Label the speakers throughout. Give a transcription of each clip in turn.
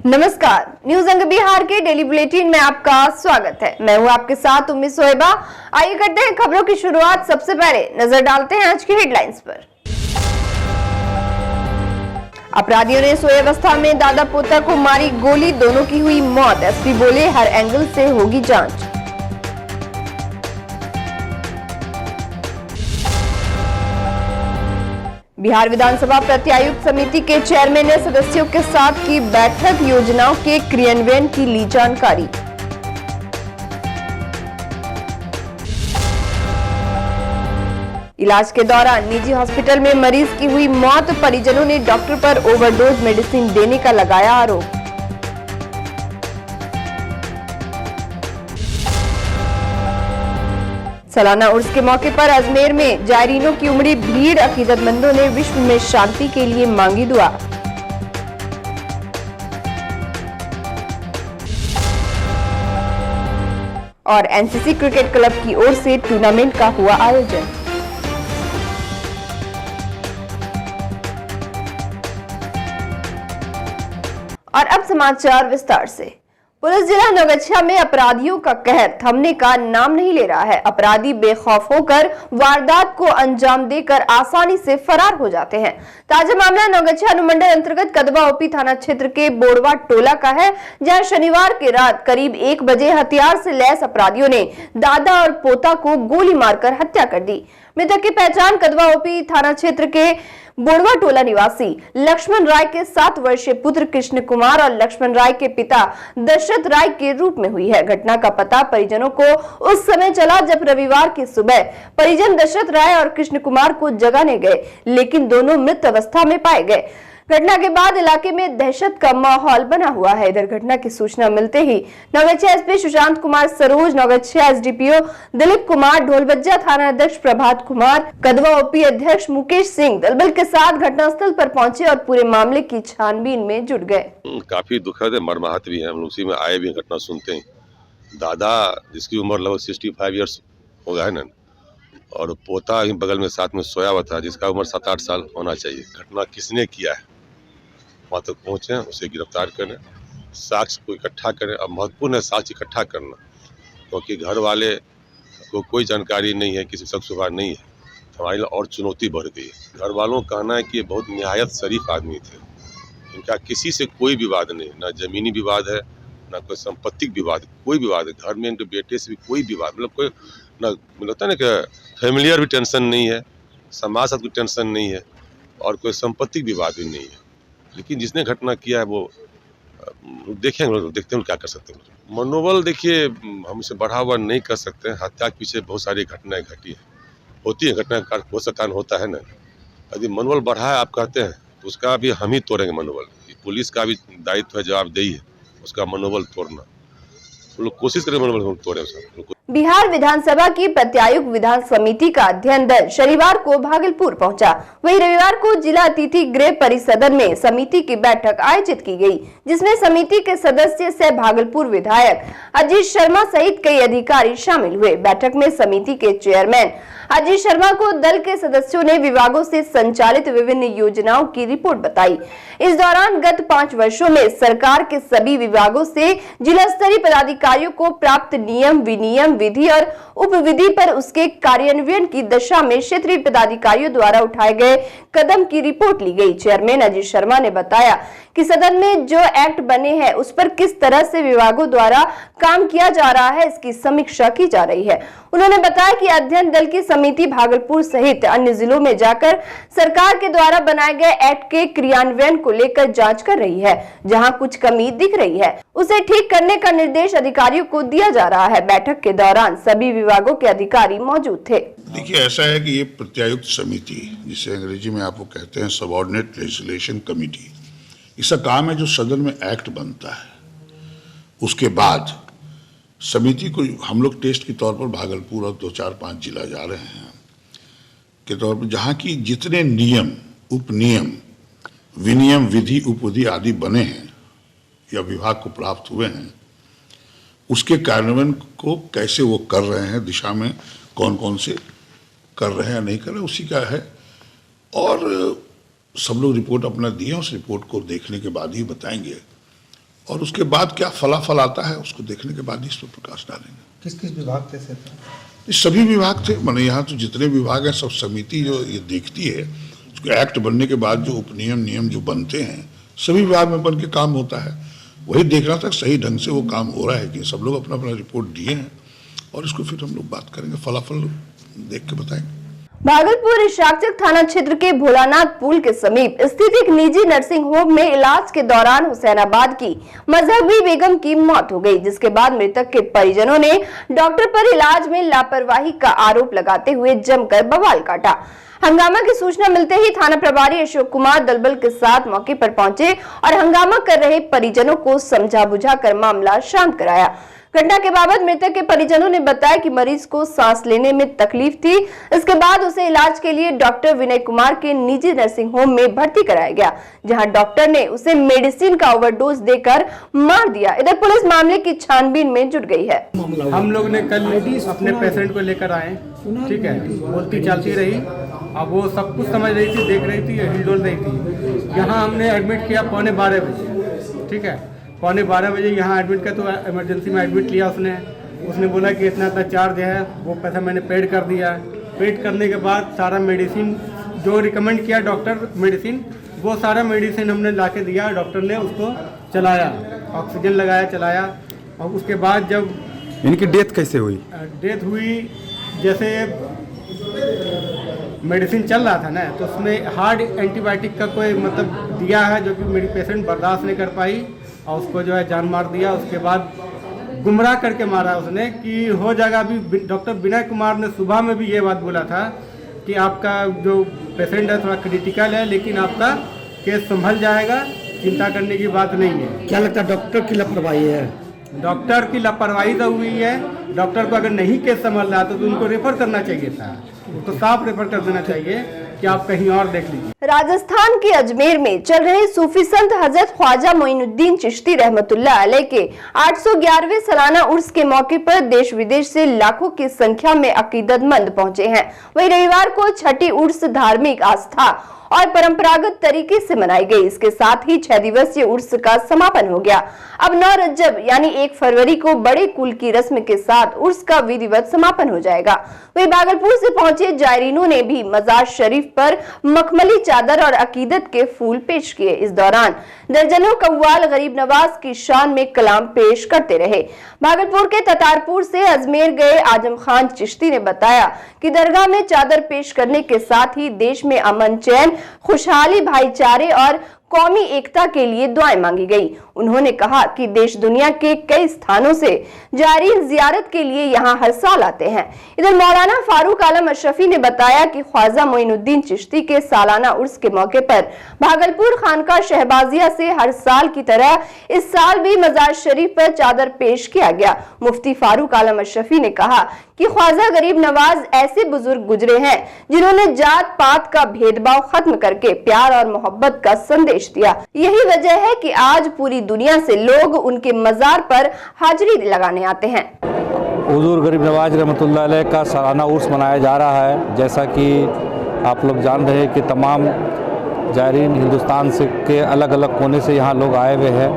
Speaker 1: नमस्कार, न्यूज अंग बिहार के डेली बुलेटिन में आपका स्वागत है। मैं हूं आपके साथ उम्मीद सोएबा। आइए करते हैं खबरों की शुरुआत। सबसे पहले नजर डालते हैं आज की हेडलाइंस पर। अपराधियों ने सोई अवस्था में दादा पोता को मारी गोली, दोनों की हुई मौत। एसपी बोले हर एंगल से होगी जांच। बिहार विधानसभा प्रत्यायुक्त समिति के चेयरमैन ने सदस्यों के साथ की बैठक, योजनाओं के क्रियान्वयन की ली जानकारी। इलाज के दौरान निजी हॉस्पिटल में मरीज की हुई मौत, परिजनों ने डॉक्टर पर ओवरडोज मेडिसिन देने का लगाया आरोप। सालाना उर्स के मौके पर अजमेर में जायरीनों की उमड़ी भीड़, अकीदतमंदों ने विश्व में शांति के लिए मांगी दुआ। और एनसीसी क्रिकेट क्लब की ओर से टूर्नामेंट का हुआ आयोजन। और अब समाचार विस्तार से। पुलिस जिला नौगछिया में अपराधियों का कहर थमने का नाम नहीं ले रहा है। अपराधी बेखौफ होकर वारदात को अंजाम देकर आसानी से फरार हो जाते हैं। ताजा मामला नौगछिया अनुमंडल अंतर्गत कदवा ओपी थाना क्षेत्र के बोड़वा टोला का है, जहां शनिवार की रात करीब 1 बजे हथियार से लैस अपराधियों ने दादा और पोता को गोली मारकर हत्या कर दी। मृतक की पहचान कदवा ओपी थाना क्षेत्र के बोड़वा टोला निवासी लक्ष्मण राय के 7 वर्षीय पुत्र कृष्ण कुमार और लक्ष्मण राय के पिता दशरथ राय के रूप में हुई है। घटना का पता परिजनों को उस समय चला जब रविवार की सुबह परिजन दशरथ राय और कृष्ण कुमार को जगाने गए, लेकिन दोनों मृत अवस्था में पाए गए। घटना के बाद इलाके में दहशत का माहौल बना हुआ है। इधर घटना की सूचना मिलते ही नौगछिया एसपी सुशांत कुमार सरोज, नौगछिया एसडीपीओ दिलीप कुमार, ढोलबज्जा थाना अध्यक्ष प्रभात कुमार, कदवा ओपी अध्यक्ष मुकेश सिंह दलबल के साथ घटनास्थल पर पहुंचे और पूरे मामले की छानबीन में जुट गए।
Speaker 2: काफी दुखद है, मर्माहत भी है। हम उसी में आए भी घटना सुनते हैं। दादा जिसकी उम्र लगभग 65 ईयर्स हो गया है ना, और पोता ही बगल में साथ में सोया हुआ था जिसका उम्र 7-8 साल होना चाहिए। घटना किसने किया है वहाँ तक पहुँचे, उसे गिरफ्तार करें, साक्ष्य को इकट्ठा करें। अब महत्वपूर्ण है साक्ष्य इकट्ठा करना, क्योंकि घर वाले को कोई जानकारी नहीं है, किसी शख्स के नहीं है, तो हमारे लिए और चुनौती बढ़ गई है। घर वालों का कहना है कि ये बहुत निहायत शरीफ आदमी थे, इनका किसी से कोई विवाद नहीं, ना जमीनी विवाद है ना कोई संपत्तिक विवाद, कोई विवाद है। घर में इनके बेटे से भी कोई विवाद, मतलब कोई ना मिलता है ना कि फैमिलियर भी टेंशन नहीं है, समाज साथ कोई टेंशन नहीं है, और कोई संपत्तिक विवाद भी नहीं है। लेकिन जिसने घटना किया है वो देखेंगे, देखते हैं क्या कर सकते हैं। मनोबल देखिए हम इसे बढ़ा हुआ नहीं कर सकते हैं। हत्या के पीछे बहुत सारी घटनाएं घटी है, होती है, घटना का हो सकता होता है ना। यदि मनोबल बढ़ा है आप कहते हैं तो उसका भी हम ही तोड़ेंगे मनोबल। पुलिस का भी दायित्व है, जवाबदेही है उसका मनोबल तोड़ना। लोग कोशिश करें मनोबल तोड़े उसका।
Speaker 1: बिहार विधानसभा की प्रत्यायुक्त विधान समिति का अध्ययन दल शनिवार को भागलपुर पहुंचा। वहीं रविवार को जिला अतिथि गृह परिसदन में समिति की बैठक आयोजित की गई, जिसमें समिति के सदस्य सह भागलपुर विधायक अजीत शर्मा सहित कई अधिकारी शामिल हुए। बैठक में समिति के चेयरमैन अजीत शर्मा को दल के सदस्यों ने विभागों से संचालित विभिन्न योजनाओं की रिपोर्ट बताई। इस दौरान गत 5 वर्षों में सरकार के सभी विभागों से जिला स्तरीय पदाधिकारियों को प्राप्त नियम, विनियम, विधि और उप विधि पर उसके कार्यान्वयन की दशा में क्षेत्रीय पदाधिकारियों द्वारा उठाए गए कदम की रिपोर्ट ली गई। चेयरमैन अजीत शर्मा ने बताया कि सदन में जो एक्ट बने हैं उस पर किस तरह से विभागों द्वारा काम किया जा रहा है, इसकी समीक्षा की जा रही है। उन्होंने बताया कि अध्ययन दल की समिति भागलपुर सहित अन्य जिलों में जाकर सरकार के द्वारा बनाए गए एक्ट के क्रियान्वयन को लेकर जांच कर रही है। जहां कुछ कमी दिख रही है उसे ठीक करने का निर्देश अधिकारियों को दिया जा रहा है। बैठक के दौरान सभी विभागों के अधिकारी मौजूद थे।
Speaker 3: देखिए, ऐसा है कि ये प्रत्यायुक्त समिति, जिसे अंग्रेजी में आपको कहते हैं सबऑर्डिनेट लेजिस्लेशन कमेटी, इसका काम है जो सदन में एक्ट बनता है उसके बाद समिति को हम लोग टेस्ट के तौर पर भागलपुर और 2-4-5 जिला जा रहे हैं के तौर पर, जहाँ की जितने नियम, उपनियम, विनियम, विधि, उपविधि आदि बने हैं या विभाग को प्राप्त हुए हैं, उसके कार्यान्वयन को कैसे वो कर रहे हैं, दिशा में कौन कौन से कर रहे हैं या नहीं कर रहे, उसी का है। और सब लोग रिपोर्ट अपना दिए, उस रिपोर्ट को देखने के बाद ही बताएंगे और उसके बाद क्या फलाफल आता है उसको देखने के बाद ही इस पर प्रकाश डालेंगे।
Speaker 4: किस किस विभाग के से था?
Speaker 3: ये सभी विभाग थे, माने यहाँ तो जितने विभाग हैं सब समिति जो ये देखती है, उसके एक्ट बनने के बाद जो उपनियम नियम जो बनते हैं सभी विभाग में बन के काम होता है, वही देखना था सही ढंग से वो काम हो रहा है कि सब लोग अपना अपना रिपोर्ट दिए हैं और इसको फिर हम लोग बात करेंगे, फलाफल देख के बताएंगे।
Speaker 1: भागलपुर शाकचक थाना क्षेत्र के भोलानाथ पुल के समीप स्थित एक निजी नर्सिंग होम में इलाज के दौरान हुसैनाबाद की मजहबी बेगम की मौत हो गई, जिसके बाद मृतक के परिजनों ने डॉक्टर पर इलाज में लापरवाही का आरोप लगाते हुए जमकर बवाल काटा। हंगामा की सूचना मिलते ही थाना प्रभारी अशोक कुमार दलबल के साथ मौके पर पहुंचे और हंगामा कर रहे परिजनों को समझा बुझाकर मामला शांत कराया। घटना के बाबत मृतक के परिजनों ने बताया कि मरीज को सांस लेने में तकलीफ थी। इसके बाद उसे इलाज के लिए डॉक्टर विनय कुमार के निजी नर्सिंग होम में भर्ती कराया गया, जहां डॉक्टर ने उसे मेडिसिन का ओवरडोज देकर मार दिया। इधर पुलिस मामले की छानबीन में जुट गई है।
Speaker 5: हम लोग ने कल अपने पेशेंट को लेकर आए, ठीक है, बोलती चालती रही, अब वो सब कुछ समझ रही थी, देख रही थी, हिलडोल रही थी। यहाँ हमने एडमिट किया 12:15 बजे, ठीक है, 12:15 बजे यहाँ एडमिट किया तो इमरजेंसी में एडमिट लिया उसने बोला कि इतना चार्ज है, वो पैसा मैंने पेड कर दिया। पेड करने के बाद सारा मेडिसिन जो रिकमेंड किया डॉक्टर मेडिसिन, वो सारा मेडिसिन हमने ला के दिया, डॉक्टर ने उसको चलाया, ऑक्सीजन लगाया, चलाया। और उसके बाद जब
Speaker 4: इनकी डेथ कैसे हुई?
Speaker 5: डेथ हुई, जैसे मेडिसिन चल रहा था ना, तो उसमें हार्ड एंटीबायोटिक का कोई मतलब दिया है जो कि मेरी पेशेंट बर्दाश्त नहीं कर पाई और उसको जो है जान मार दिया। उसके बाद गुमराह करके मारा उसने कि हो जाएगा। अभी डॉक्टर विनय कुमार ने सुबह में भी ये बात बोला था कि आपका जो पेशेंट है थोड़ा क्रिटिकल है, लेकिन आपका केस संभल जाएगा, चिंता करने की बात नहीं है।
Speaker 4: क्या लगता है डॉक्टर की लापरवाही है?
Speaker 5: डॉक्टर की लापरवाही तो हुई है। डॉक्टर को अगर नहीं केस संभल रहा तो उनको रेफर करना चाहिए था, तो साफ रेफर कर देना चाहिए कि आप कहीं और देख लीजिए।
Speaker 1: राजस्थान के अजमेर में चल रहे सूफी संत हजरत ख्वाजा मोइनुद्दीन चिश्ती रहमतुल्लाह अलैह के 811वें सालाना उर्स के मौके पर देश विदेश से लाखों की संख्या में अकीदतमंद पहुंचे हैं। वहीं रविवार को छठी उर्स धार्मिक आस्था और परंपरागत तरीके से मनाई गई। इसके साथ ही 6 दिवसीय उर्स का समापन हो गया। अब 9 रजब यानी 1 फरवरी को बड़े कुल की रस्म के साथ उर्स का विधिवत समापन हो जाएगा। वहीं भागलपुर से पहुंचे जायरीनों ने भी मजार शरीफ पर मखमली चादर और अकीदत के फूल पेश किए। इस दौरान दर्जनों कव्वाल गरीब नवाज की शान में कलाम पेश करते रहे। भागलपुर के ततारपुर से अजमेर गए आजम खान चिश्ती ने बताया कि दरगाह में चादर पेश करने के साथ ही देश में अमन, चैन, खुशहाली, भाईचारे और कौमी एकता के लिए दुआएं मांगी गई। उन्होंने कहा कि देश दुनिया के कई स्थानों से जायरीन जियारत के लिए यहां हर साल आते हैं। इधर मौलाना फारूक आलम अशरफी ने बताया कि ख्वाजा मोइनुद्दीन चिश्ती के सालाना उर्स के मौके पर भागलपुर खानका शहबाजिया से हर साल की तरह इस साल भी मजार शरीफ पर चादर पेश किया गया। मुफ्ती फारूक आलम अशरफी ने कहा कि ख्वाजा गरीब नवाज ऐसे बुजुर्ग गुजरे हैं जिन्होंने जात पात का भेदभाव खत्म करके प्यार और मोहब्बत का संदेश दिया। यही वजह है कि आज पूरी दुनिया से लोग उनके मजार पर हाजिरी लगाने आते हैं।
Speaker 6: हुजूर गरीब नवाज रहमतुल्लाह अलैह का सालाना उर्स मनाया जा रहा है। जैसा कि आप लोग जान रहे हैं कि तमाम जायरीन हिंदुस्तान से के अलग अलग कोने से यहाँ लोग आए हुए हैं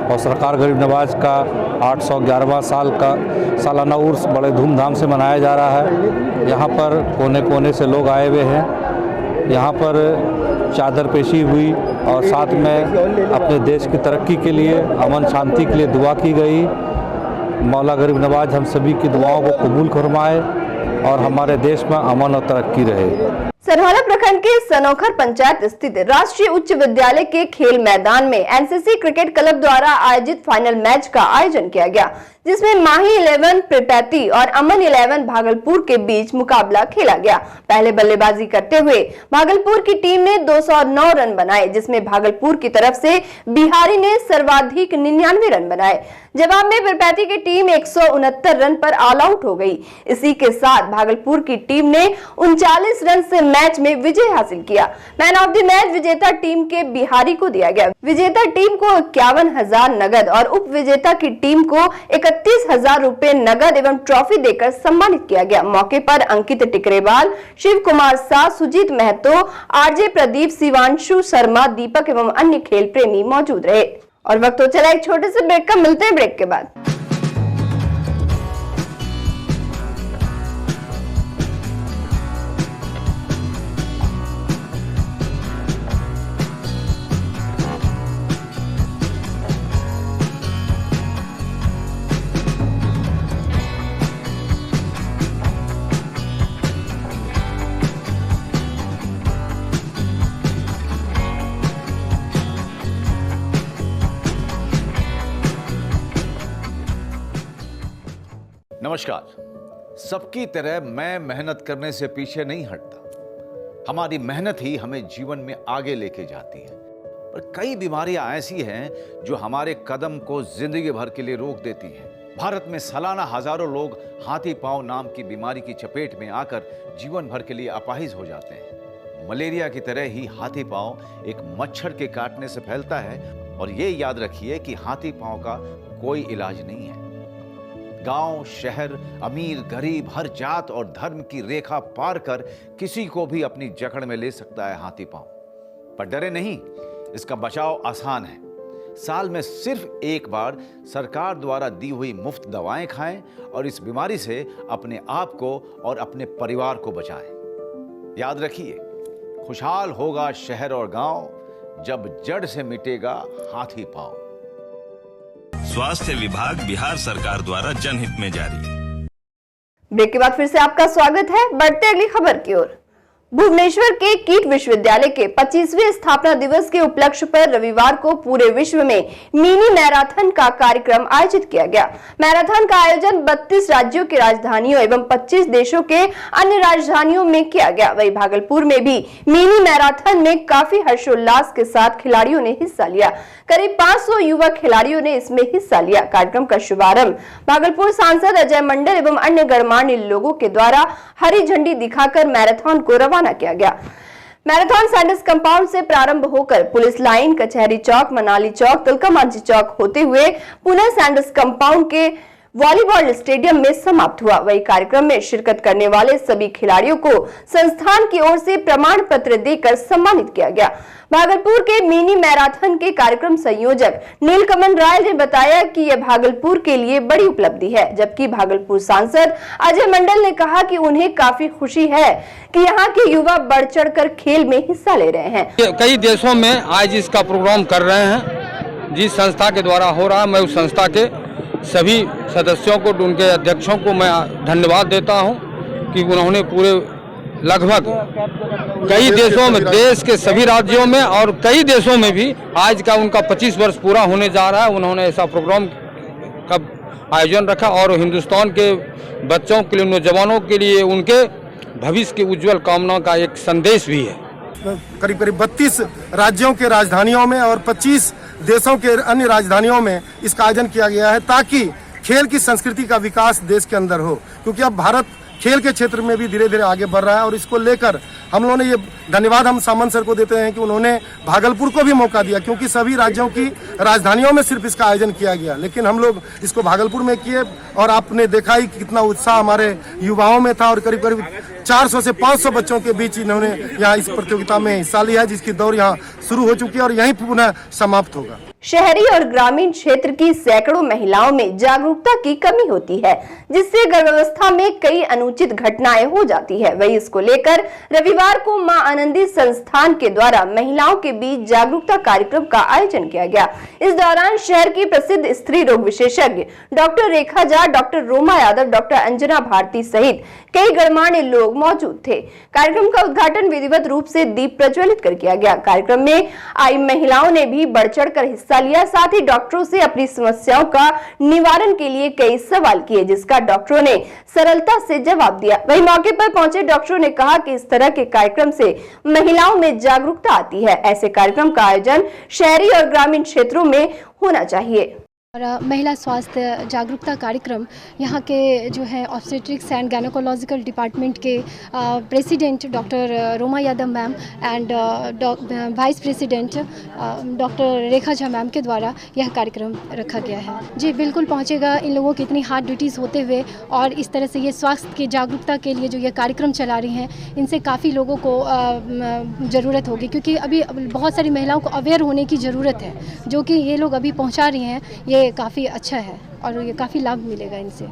Speaker 6: और सरकार गरीब नवाज का 811वां साल का सालाना उर्स बड़े धूमधाम से मनाया जा रहा है। यहाँ पर कोने कोने से लोग आए हुए हैं। यहाँ पर चादर पेशी हुई और साथ में अपने देश की तरक्की के लिए, अमन शांति के लिए दुआ की गई। मौला गरीब नवाज हम सभी की दुआओं को कबूल फरमाए और हमारे देश में अमन और तरक्की रहे।
Speaker 1: सरहौला प्रखंड के सनोखर पंचायत स्थित राष्ट्रीय उच्च विद्यालय के खेल मैदान में एनसीसी क्रिकेट क्लब द्वारा आयोजित फाइनल मैच का आयोजन किया गया, जिसमें माही 11 प्रिपैती और अमन 11 भागलपुर के बीच मुकाबला खेला गया। पहले बल्लेबाजी करते हुए भागलपुर की टीम ने 209 रन बनाए, जिसमें भागलपुर की तरफ से बिहारी ने सर्वाधिक 99 रन बनाए। जवाब में प्रिपैती की टीम 169 रन पर ऑल आउट हो गई। इसी के साथ भागलपुर की टीम ने 39 रन से मैच में विजय हासिल किया। मैन ऑफ द मैच विजेता टीम के बिहारी को दिया गया। विजेता टीम को 51,000 नगद और उप विजेता की टीम को 31,000 रुपए नगद एवं ट्रॉफी देकर सम्मानित किया गया। मौके पर अंकित टिकरेवाल, शिव कुमार शाह, सुजीत महतो, आरजे प्रदीप, शिवांशु शर्मा, दीपक एवं अन्य खेल प्रेमी मौजूद रहे। और वक्त हो चला एक छोटे से ब्रेक का, मिलते हैं ब्रेक के बाद।
Speaker 7: नमस्कार। सबकी तरह मैं मेहनत करने से पीछे नहीं हटता। हमारी मेहनत ही हमें जीवन में आगे लेके जाती है। पर कई बीमारियां ऐसी हैं जो हमारे कदम को जिंदगी भर के लिए रोक देती हैं। भारत में सालाना हजारों लोग हाथी पांव नाम की बीमारी की चपेट में आकर जीवन भर के लिए अपाहिज हो जाते हैं। मलेरिया की तरह ही हाथी पांव एक मच्छर के काटने से फैलता है और ये याद रखिए कि हाथी पांव का कोई इलाज नहीं है। गांव, शहर, अमीर, गरीब, हर जात और धर्म की रेखा पार कर किसी को भी अपनी जकड़ में ले सकता है हाथी पांव। पर डरे नहीं, इसका बचाव आसान है। साल में सिर्फ एक बार सरकार द्वारा दी हुई मुफ्त दवाएं खाएं और इस बीमारी से अपने आप को और अपने परिवार को बचाएं। याद रखिए, खुशहाल होगा शहर और गांव जब जड़ से मिटेगा हाथी पांव।
Speaker 8: स्वास्थ्य विभाग बिहार सरकार द्वारा जनहित में जारी।
Speaker 1: ब्रेक के बाद फिर से आपका स्वागत है। बढ़ते अगली खबर की ओर। भुवनेश्वर के कीट विश्वविद्यालय के 25वें स्थापना दिवस के उपलक्ष्य पर रविवार को पूरे विश्व में मिनी मैराथन का कार्यक्रम आयोजित किया गया। मैराथन का आयोजन 32 राज्यों की राजधानियों एवं 25 देशों के अन्य राजधानियों में किया गया। वहीं भागलपुर में भी मिनी मैराथन में काफी हर्षोल्लास के साथ खिलाड़ियों ने हिस्सा लिया। करीब 500 युवा खिलाड़ियों ने इसमें हिस्सा लिया। कार्यक्रम का शुभारंभ भागलपुर सांसद अजय मंडल एवं अन्य गणमान्य लोगों के द्वारा हरी झंडी दिखाकर मैराथन को रवाना किया गया। मैराथन सैंडर्स कंपाउंड से प्रारंभ होकर पुलिस लाइन, कचहरी चौक, मनाली चौक, तिलका मांझी चौक होते हुए पुनः सैंडर्स कंपाउंड के वॉलीबॉल स्टेडियम में समाप्त हुआ। वही कार्यक्रम में शिरकत करने वाले सभी खिलाड़ियों को संस्थान की ओर से प्रमाण पत्र देकर सम्मानित किया गया। भागलपुर के मिनी मैराथन के कार्यक्रम संयोजक नीलकमल राय ने बताया कि यह भागलपुर के लिए बड़ी उपलब्धि है, जबकि भागलपुर सांसद अजय मंडल ने कहा कि उन्हें काफी खुशी है कि यहाँ के युवा बढ़ चढ़कर खेल में हिस्सा ले रहे हैं।
Speaker 6: कई देशों में आज इसका प्रोग्राम कर रहे हैं। जिस संस्था के द्वारा हो रहा है, मैं उस संस्था के सभी सदस्यों को, उनके अध्यक्षों को मैं धन्यवाद देता हूं कि उन्होंने पूरे लगभग कई देशों में, देश के सभी राज्यों में और कई देशों में भी आज का उनका 25 वर्ष पूरा होने जा रहा है। उन्होंने ऐसा प्रोग्राम का आयोजन रखा और हिंदुस्तान के बच्चों के लिए, नौजवानों के लिए उनके भविष्य की उज्जवल कामना का एक संदेश भी है।
Speaker 4: करीब करीब 32 राज्यों के राजधानियों में और 25 देशों के अन्य राजधानियों में इसका आयोजन किया गया है ताकि खेल की संस्कृति का विकास देश के अंदर हो, क्योंकि अब भारत खेल के क्षेत्र में भी धीरे धीरे आगे बढ़ रहा है। और इसको लेकर हम लोगों ने ये धन्यवाद हम सामंत सर को देते हैं कि उन्होंने भागलपुर को भी मौका दिया, क्योंकि सभी राज्यों की राजधानियों में सिर्फ इसका आयोजन किया गया, लेकिन हम लोग इसको भागलपुर में किए और आपने देखा ही कितना उत्साह हमारे युवाओं में था और करीब करीब 400 से 500 बच्चों के बीच इन्होंने यहाँ इस प्रतियोगिता में हिस्सा लिया, जिसकी दौर यहाँ शुरू हो चुकी है और यहीं पुनः समाप्त होगा।
Speaker 1: शहरी और ग्रामीण क्षेत्र की सैकड़ों महिलाओं में जागरूकता की कमी होती है, जिससे गर्भावस्था में कई अनुचित घटनाएं हो जाती है। वही इसको लेकर रविवार को मां आनंदी संस्थान के द्वारा महिलाओं के बीच जागरूकता कार्यक्रम का आयोजन किया गया। इस दौरान शहर की प्रसिद्ध स्त्री रोग विशेषज्ञ डॉक्टर रेखा झा, डॉक्टर रोमा यादव, डॉक्टर अंजना भारती सहित कई गणमान्य लोग मौजूद थे। कार्यक्रम का उद्घाटन विधिवत रूप से दीप प्रज्वलित कर किया गया। कार्यक्रम में आई महिलाओं ने भी बढ़ चढ़ कर हिस्सा लिया। साथ ही डॉक्टरों से अपनी समस्याओं का निवारण के लिए कई सवाल किए, जिसका डॉक्टरों ने सरलता से जवाब दिया। वहीं मौके पर पहुंचे डॉक्टरों ने कहा कि इस तरह के कार्यक्रम से महिलाओं में जागरूकता आती है। ऐसे कार्यक्रम का आयोजन शहरी और ग्रामीण क्षेत्रों में होना चाहिए।
Speaker 9: और महिला स्वास्थ्य जागरूकता कार्यक्रम यहाँ के जो है ऑब्स्टेट्रिक्स एंड गायनेकोलॉजिकल डिपार्टमेंट के president doctor Roma Yadav ma'am and vice president doctor Rekha Jha ma'am के द्वारा यह कार्यक्रम रखा गया है। जी बिल्कुल पहुँचेगा। इन लोगों की इतनी हार्ड ड्यूटीज़ होते हुए और इस तरह से ये स्वास्थ्य की जागरूकता के लिए जो ये कार्यक्रम चला रही हैं, इनसे काफ़ी लोगों को ज़रूरत होगी, क्योंकि अभी बहुत सारी महिलाओं को अवेयर होने की ज़रूरत है, जो कि ये लोग अभी पहुँचा रही हैं। ये काफ़ी अच्छा है और ये काफ़ी लाभ मिलेगा इनसे।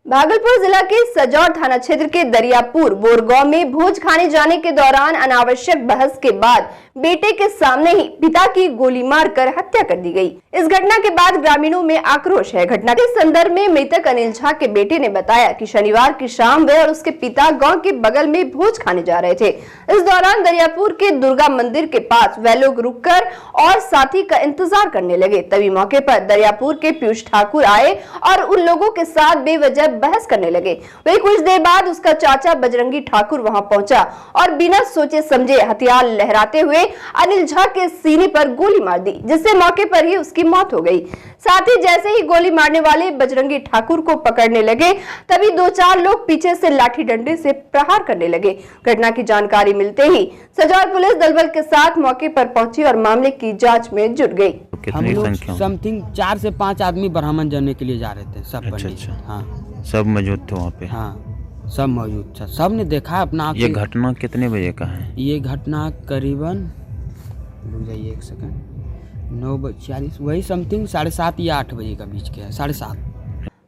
Speaker 1: भागलपुर जिला के सजौर थाना क्षेत्र के दरियापुर बोरगांव में भोज खाने जाने के दौरान अनावश्यक बहस के बाद बेटे के सामने ही पिता की गोली मारकर हत्या कर दी गई। इस घटना के बाद ग्रामीणों में आक्रोश है। घटना के संदर्भ में मृतक अनिल झा के बेटे ने बताया कि शनिवार की शाम वे और उसके पिता गांव के बगल में भोज खाने जा रहे थे। इस दौरान दरियापुर के दुर्गा मंदिर के पास वे लोग रुककर और साथी का इंतजार करने लगे। तभी मौके पर दरियापुर के पीयूष ठाकुर आए और उन लोगों के साथ बेवजह बहस करने लगे। वही कुछ देर बाद उसका चाचा बजरंगी ठाकुर वहां पहुंचा और बिना सोचे समझे हथियार लहराते हुए अनिल झा के सीने पर गोली मार दी, जिससे मौके पर ही उसकी मौत हो गई। साथ ही जैसे ही गोली मारने वाले बजरंगी ठाकुर को पकड़ने लगे, तभी 2-4 लोग पीछे से लाठी डंडे से प्रहार करने लगे। घटना की जानकारी मिलते ही सजौर पुलिस दलबल के साथ मौके पर पहुंची और मामले की जांच में जुट गई।
Speaker 10: हम लोग समथिंग 4 से 5 आदमी ब्राह्मण जाने के लिए जा रहे थे। सब पंडित। हाँ, सब मौजूद थे वहाँ पे? हाँ, सब मौजूद था। सब ने देखा अपना। ये घटना कितने बजे का है? ये घटना करीबन, रुक जाइए एक सेकंड, 9:40 वही समथिंग 7:30 या 8 बजे का बीच के है। 7:30।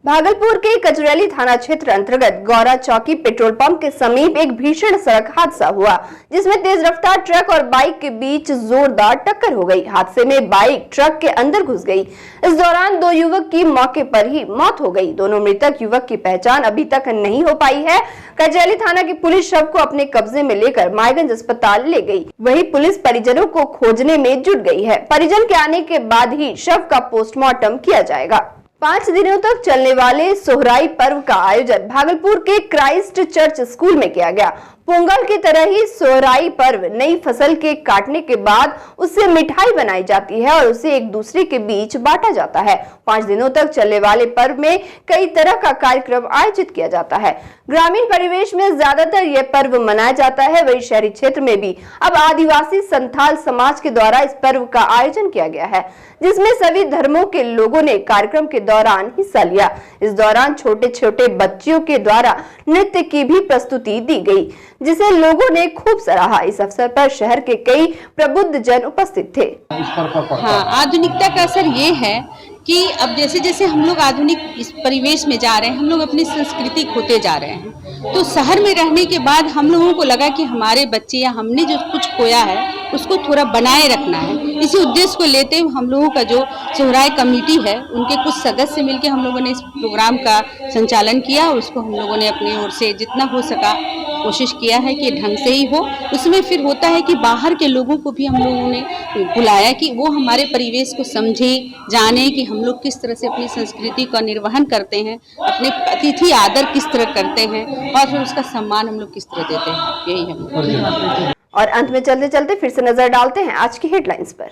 Speaker 1: भागलपुर के कचरैली थाना क्षेत्र अंतर्गत गौरा चौकी पेट्रोल पंप के समीप एक भीषण सड़क हादसा हुआ, जिसमें तेज रफ्तार ट्रक और बाइक के बीच जोरदार टक्कर हो गई। हादसे में बाइक ट्रक के अंदर घुस गई। इस दौरान 2 युवक की मौके पर ही मौत हो गई। दोनों मृतक युवक की पहचान अभी तक नहीं हो पाई है। कचरैली थाना की पुलिस शव को अपने कब्जे में लेकर मायगंज अस्पताल ले गई। वहीं पुलिस परिजनों को खोजने में जुट गई है। परिजन के आने के बाद ही शव का पोस्टमार्टम किया जाएगा। 5 दिनों तक चलने वाले सोहराई पर्व का आयोजन भागलपुर के क्राइस्ट चर्च स्कूल में किया गया। पोंगल की तरह ही सोहराई पर्व नई फसल के काटने के बाद उससे मिठाई बनाई जाती है और उसे एक दूसरे के बीच बांटा जाता है। 5 दिनों तक चलने वाले पर्व में कई तरह का कार्यक्रम आयोजित किया जाता है। ग्रामीण परिवेश में ज्यादातर यह पर्व मनाया जाता है, वही शहरी क्षेत्र में भी अब आदिवासी संथाल समाज के द्वारा इस पर्व का आयोजन किया गया है, जिसमें सभी धर्मों के लोगों ने कार्यक्रम के दौरान हिस्सा लिया। इस दौरान छोटे छोटे बच्चियों के द्वारा नृत्य की भी प्रस्तुति दी गई, जिसे लोगों ने खूब सराहा। इस अवसर पर शहर के कई प्रबुद्ध जन उपस्थित थे।
Speaker 11: हाँ, आधुनिकता का असर ये है कि अब जैसे जैसे हम लोग आधुनिक इस परिवेश में जा रहे हैं, हम लोग अपनी संस्कृति खोते जा रहे हैं। तो शहर में रहने के बाद हम लोगों को लगा कि हमारे बच्चे या हमने जो कुछ खोया है उसको थोड़ा बनाए रखना है। इसी उद्देश्य को लेते हुए हम लोगों का जो सोहराई कमेटी है, उनके कुछ सदस्य मिलकर हम लोगों ने इस प्रोग्राम का संचालन किया। उसको हम लोगों ने अपनी ओर से जितना हो सका कोशिश किया है कि ढंग से ही हो। उसमें फिर होता है कि बाहर के लोगों को भी हम लोगों ने बुलाया कि वो हमारे परिवेश को समझे, जाने कि हम लोग किस तरह से अपनी संस्कृति का निर्वहन करते हैं, अपने अतिथि आदर किस तरह करते हैं और फिर उसका सम्मान हम लोग किस तरह देते हैं। यही हम।
Speaker 1: और अंत में चलते चलते फिर से नजर डालते हैं आज की हेडलाइंस पर।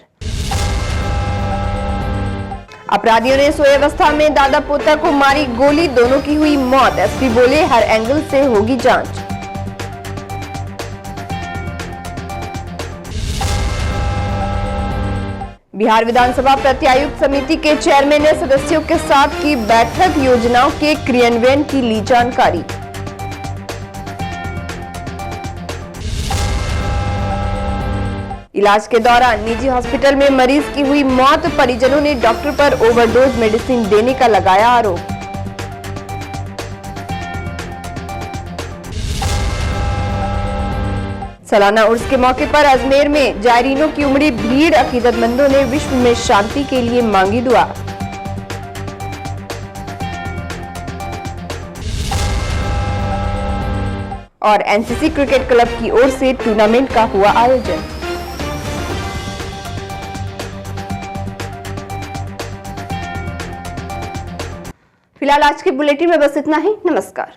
Speaker 1: अपराधियों ने सोए अवस्था में दादा पोता को मारी गोली, दोनों की हुई मौत। एसपी बोले हर एंगल से होगी जांच। बिहार विधानसभा प्रत्यायुक्त समिति के चेयरमैन ने सदस्यों के साथ की बैठक, योजनाओं के क्रियान्वयन की ली जानकारी। इलाज के दौरान निजी हॉस्पिटल में मरीज की हुई मौत, परिजनों ने डॉक्टर पर ओवरडोज मेडिसिन देने का लगाया आरोप। सालाना उर्स के मौके पर अजमेर में जायरीनों की उमड़ी भीड़, अकीदतमंदों ने विश्व में शांति के लिए मांगी दुआ। और एनसीसी क्रिकेट क्लब की ओर से टूर्नामेंट का हुआ आयोजन। फिलहाल आज के बुलेटिन में बस इतना ही। नमस्कार।